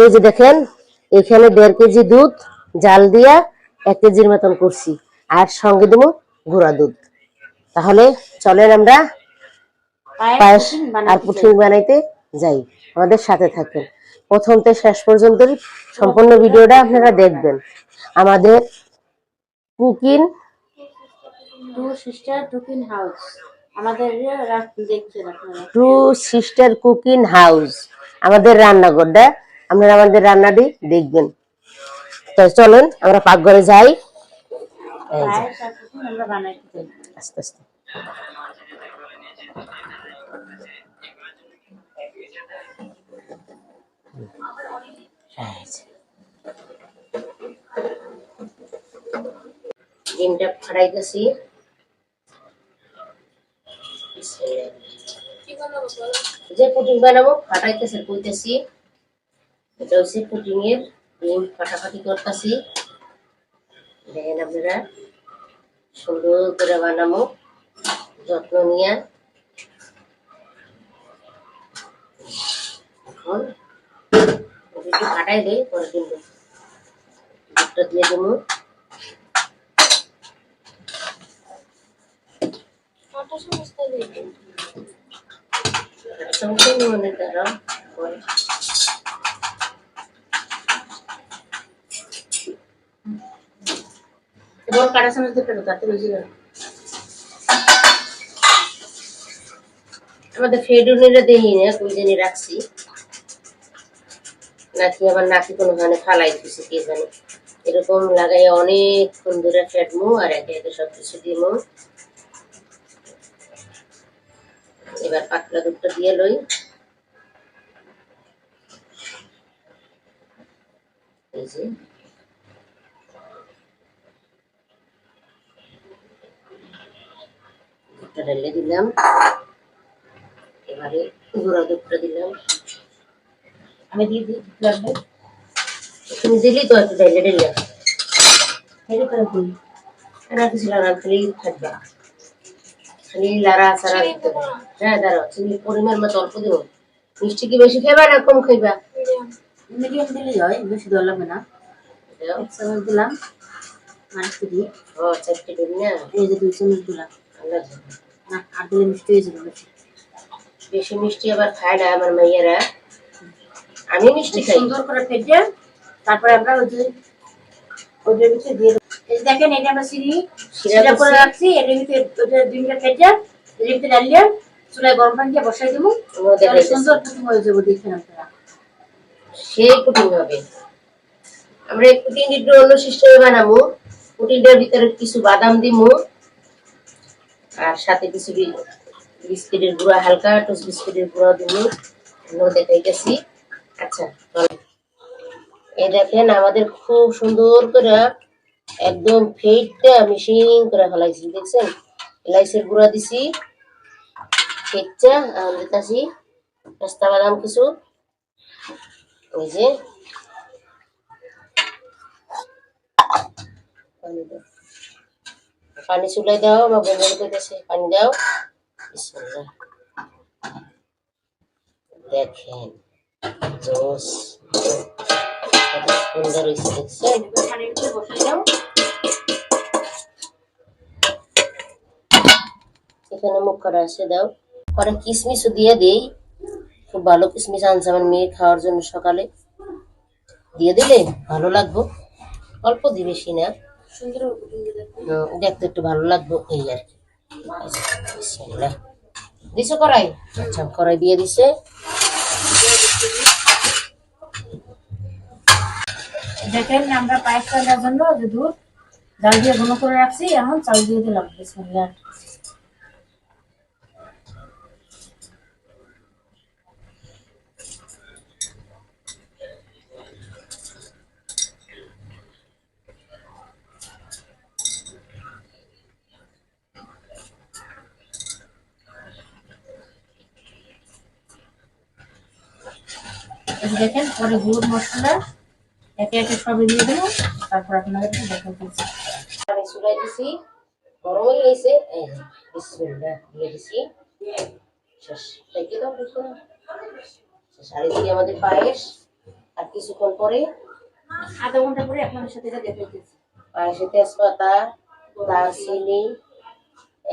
এই যে দেখেন এখানে 1.5 কেজি দুধ জাল দিয়া 1 কেজির মতন করছি, আর সঙ্গে দেবো গুঁড়া দুধ। তাহলে চলেন আমরা পায়েস আর পুডিং বানাইতে যাই, আমাদের সাথে থাকেন। প্রথম থেকে শেষ পর্যন্ত সম্পূর্ণ ভিডিওটা আপনারা দেখবেন। আমাদের cooking two sister cooking house, আমাদের দেখছেন আপনারা, টু সিস্টার কুকিং হাউস আমাদের রান্নাঘরটা, আপনারা আমাদের রান্নাটি দেখবেন। তো চলেন আমরা পাকঘরে যাই। আমরা বানাইতে চাই আস্তে আস্তে। ডিমটা ফাটাইতেছি। যে পুডিং বানাবো ফাটাইতেছি কইতেছি, এটা হচ্ছে পুডিং এর ডিম ফাটাফাটি করতেছি। দেখেন আপনারা সুন্দর করে বানাবো যত্ন নিয়ে। এখন একটু ফাটাই দেই, পরে কিন্তু দুধটা দিয়ে দেবো। মনে করো এবার কাটা চামচ দিয়ে ফেলো, তাতে বেশি আমাদের ফেডুনিরা দেখি না কই জানি রাখছি নাকি আবার নাকি কোনোখানে ফালাই দিছি কে জানি। এরকম লাগাই অনেকক্ষণ ধরে ফেটমু আর একে একে সবকিছু দিমু। এবার পাতলা দুধটা দিয়ে লই। এই যে দুধটা ঢেলে দিলাম, এবারে গুঁড়া দুধটা দিলাম। আমি দিয়ে দিই লাগবে, তুমি দিলি তো একটু ঢেলে ঢেলে হেরে করে দিই না, কিছু লাগা খালি থাকবা, খালি লাড়া ছাড়া দিতে হবে। হ্যাঁ দাঁড়াও, চিনি পরিমাণ মতো অল্প দেবো। মিষ্টি কি বেশি খাইবা না কম খাইবা? মিডিয়াম দিলেই হয়, বেশি দেওয়া লাগবে না। এক চামচ দিলাম, আর একটু দিই। ও চারটে দিবি না? এই যে 2 চামচ দিলাম। না, আর দিলে মিষ্টি হয়ে যাবে বেশি। বেশি মিষ্টি আবার খায় না আমার মেয়েরা, আমি মিষ্টি খাই। সুন্দর করে ফেটে তারপরে আমরা ওদের ভিতরে দিয়ে দেবো। এই দেখেন এটা আমরা সিরা করে রাখছি, এর ভিতরে ওদের 2 মিনিট ফেটে এর ভিতরে ডালিয়ে চুলায় গরম পানি দিয়ে বসাই দেবো। সুন্দর পুডিং হয়ে যাবে, দেখেন আপনারা, সেই পুডিং হবে। আমরা এই পুডিং একটু অন্য সিস্টেমে বানাবো। পুডিংটার ভিতরে কিছু বাদাম দিমু আর সাথে কিছু বিস্কিটের গুঁড়া, হালকা টোস্ট বিস্কিটের গুঁড়া দিমু। দেখাইতেছি। আচ্ছা এই দেখেন আমাদের খুব সুন্দর করে একদম ফেটটা মিশিং করে ফেলাইছি, দেখছেন? এলাইচের গুঁড়া দিছি, ফেটটা দিতেছি পেস্তা বাদাম কিছু। ওই যে পানি চুলাই দাও, বা বন্ধ করতেছে, পানি দাও। বিসমিল্লাহ। দেখেন জোস সুন্দর হয়েছে, দেখছেন? এখানে মুখ করা আছে, দাও। পরে কিশমিশও দিয়ে দেই, খুব ভালো কিশমিশ আনছে আমার মেয়ে খাওয়ার জন্য সকালে, দিয়ে দিলে ভালো লাগবো। অল্প দিই, বেশি না, দেখতে একটু ভালো লাগবো এই আর কি। দিছো কড়াই? আচ্ছা কড়াই দিয়ে দিছে। দেখেন আমরা পায়েস রান্নার জন্য যে দুধ জাল দিয়ে ঘন করে রাখছি, এখন চাল দিয়ে দিলাম। বিসমিল্লাহ। দেখেন পরে গুড় মশলা একে একে সবই দিয়ে দেবো, তারপর আপনাদেরকে দেখাচ্ছি। আমি চুলাই দিছি, গরম হয়ে গেছে। এই যে বিসমিল্লাহ দিয়ে দিছি। শেষ দেখি তো আর এদিকে আমাদের পায়েস। আর কিছুক্ষণ পরে আধা ঘন্টা পরে আপনাদের সাথে এটা দেখাইতেছি। পায়েসে তেজপাতা, দারচিনি,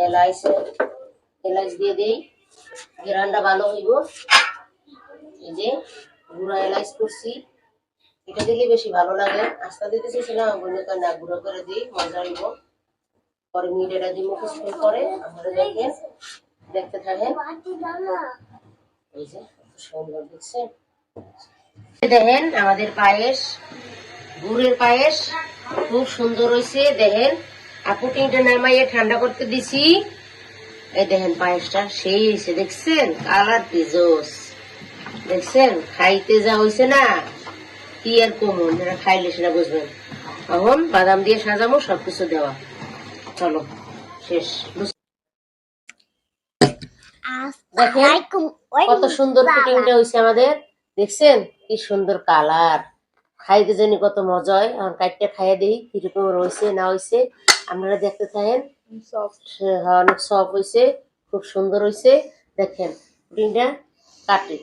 এলাচ এলাচ দিয়ে দিই, ঘেরানটা ভালো হইব। এই যে গুঁড়া এলাচ করছি, এটা দিলে বেশি ভালো লাগে। আস্তা দিতে চাইছিলাম, বলে না গুঁড়ো করে দিই, মজা হইব। পরে মিডিয়াটা দিব কিছুক্ষণ পরে। আপনারা দেখেন, দেখতে থাকেন। এই যে কত সুন্দর দেখছেন। দেখেন আমাদের পায়েস, গুড়ের পায়েস খুব সুন্দর হয়েছে। দেখেন, আর পুটিংটা নামাইয়ে ঠান্ডা করতে দিছি। এই দেখেন পায়েসটা সেই হয়েছে, দেখছেন কালার কি জোস, দেখছেন খাইতে যা হয়েছে না, কি আর কমন, যারা খাইলে সেটা বুঝবেন। এখন বাদাম দিয়ে সাজাবো, সবকিছু দেওয়া। চলো শেষ। দেখেন কত সুন্দর পুটিংটা হয়েছে আমাদের, দেখছেন কি সুন্দর কালার, খাইতে জানি কত মজা হয়। এখন কাইটটা খাইয়ে দিই কিরকম রয়েছে না হয়েছে, আপনারা দেখতে থাকেন। অনেক সফট হয়েছে, খুব সুন্দর হয়েছে। দেখেন পুডিংটা কাটে,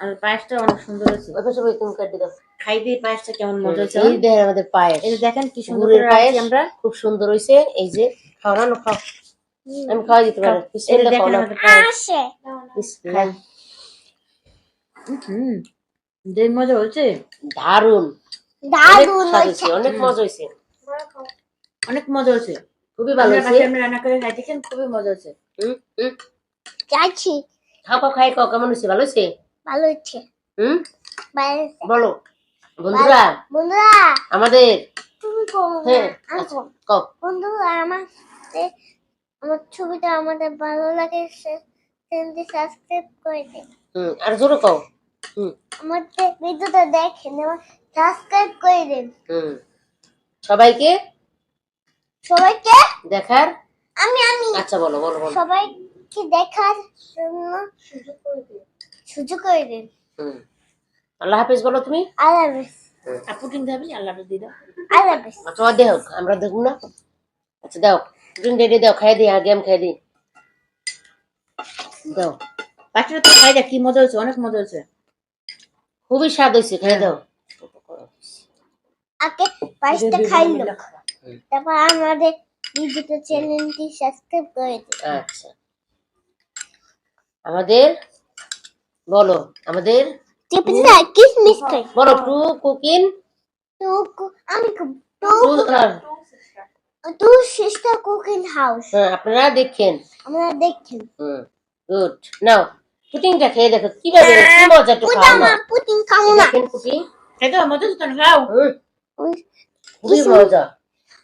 আর পায়েসটা অনেক সুন্দর হয়েছে। ওই সবাই তুমি কাটে দাও। খাই দিয়ে পায়েসটা কেমন মজা হয়েছে। এই দেখেন আমাদের পায়েস, এই যে দেখেন কি সুন্দর গুড়ের করে পায়েস রাখছি আমরা। খুব সুন্দর হয়েছে। এই যে খাওয়ানো, খাও, আমি খাওয়াই দিতে পারি। এই যে দেখেন আমাদের পায়েস। খাই, যে মজা হয়েছে, দারুন দারুণ স্বাদ হয়েছে। হয়েছে, অনেক মজা হয়েছে, অনেক মজা হয়েছে। খুবই ভালো আমরা হয়েছে। বাসায় আমরা রান্না করে খাই দেখেন, খুবই মজা হয়েছে। যাচ্ছি, খাও খাও, খাই খাও, কেমন হয়েছে? ভালো হয়েছে? ভালো হচ্ছে, হুম, ভালো হচ্ছে। বলো বন্ধুরা বন্ধুরা আমাদের। তুমি কম হ্যাঁ আচ্ছা, কও। বন্ধুরা আমার ছবিটা আমাদের ভালো লাগে, চ্যানেলটি সাবস্ক্রাইব করে দিন। আর জোরে কও। আমাদের ভিডিওটা দেখেন এবং সাবস্ক্রাইব করে দিন। সবাইকে সবাইকে দেখার, আমি আচ্ছা বলো বলো বলো। সবাইকে দেখার জন্য সুযোগ করে দিন। আল্লাহ হাফেজ বলো তুমি। আল্লাহ হাফেজ। আপু কিনতে হবে, আল্লাহ হাফেজ দিয়ে দাও। আল্লাহ হাফেজ। আচ্ছা দেও, আমরা দেখুন না। আচ্ছা দাও, তুমি রেডি দাও, খাই দিই, আগে আমি খাই দিই, দাও। পায়েসটা তো খাই দেখ কি মজা হয়েছে, অনেক মজা হয়েছে। খুবই স্বাদ হয়েছে, খাই দাও। আগে পাঁচটা খাইলো, তারপর আমাদের ভিডিওটা চ্যানেলটি সাবস্ক্রাইব করে দিন। আচ্ছা আমাদের বলো, আমাদের টিপিসা কিসমিস খাই। বলো টু কুকিং আমি two. Two sister cooking house আপনারা দেখেন। আমরা দেখছি। গুড, নাও পুটিংটা খেয়ে দেখো কিভাবে, কি মজা, একটু খাও না। পুটিং খাবো না। দেখেন পুটিং, খাই দাও, মজা হচ্ছে তো, খাও। খুবই মজা,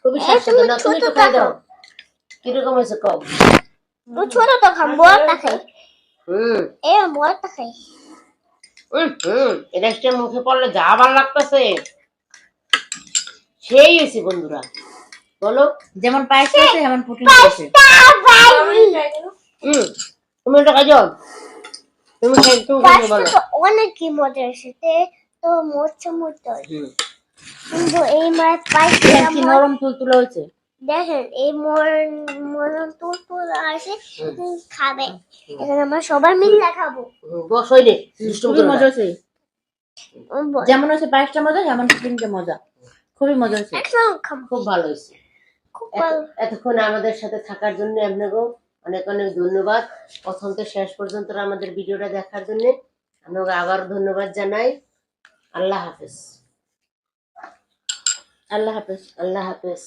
খুবই স্বাস্থ্য। না তুমি তো খাই দাও, খাও। কিরকম হয়েছে কম। তো ছোটটা খাম, বড়টা খাই। হুম বড়টা খাই। এটা একটা মুখে পড়লে যা ভালো লাগতেছে, সেই হয়েছে বন্ধুরা। বলো যেমন পায়েস আছে তেমন পুটিং আছে। তুমি এটা খাই যাও, তুমি খাই, তুমি খাই বলো। তো অনেকই মজা এসেছে, তো মোচা মোচা কিন্তু এই মাছ দেখেন কি পাইছে নরম তুলতুলে হয়েছে। দেখেন এই মরণ তুল আসে খাবে। এখানে আমরা সবাই মিলে খাবো। বসই নে, দুষ্টুমি খুবই করো না। মজা হয়েছে। যেমন হচ্ছে পায়েসটা মজা, যেমন পুটিংটা মজা, খুবই মজা হয়েছে। একসঙ্গে খাবো। খুব ভালো হয়েছে। খুব ভালো। এতক্ষণ আমাদের সাথে থাকার জন্য আপনাকেও অনেক অনেক ধন্যবাদ। প্রথম থেকে শেষ পর্যন্ত আমাদের ভিডিওটা দেখার জন্য আপনাকে আবার ধন্যবাদ জানাই। আল্লাহ হাফেজ। আল্লাহ হাফেজ। আল্লাহ হাফেজ।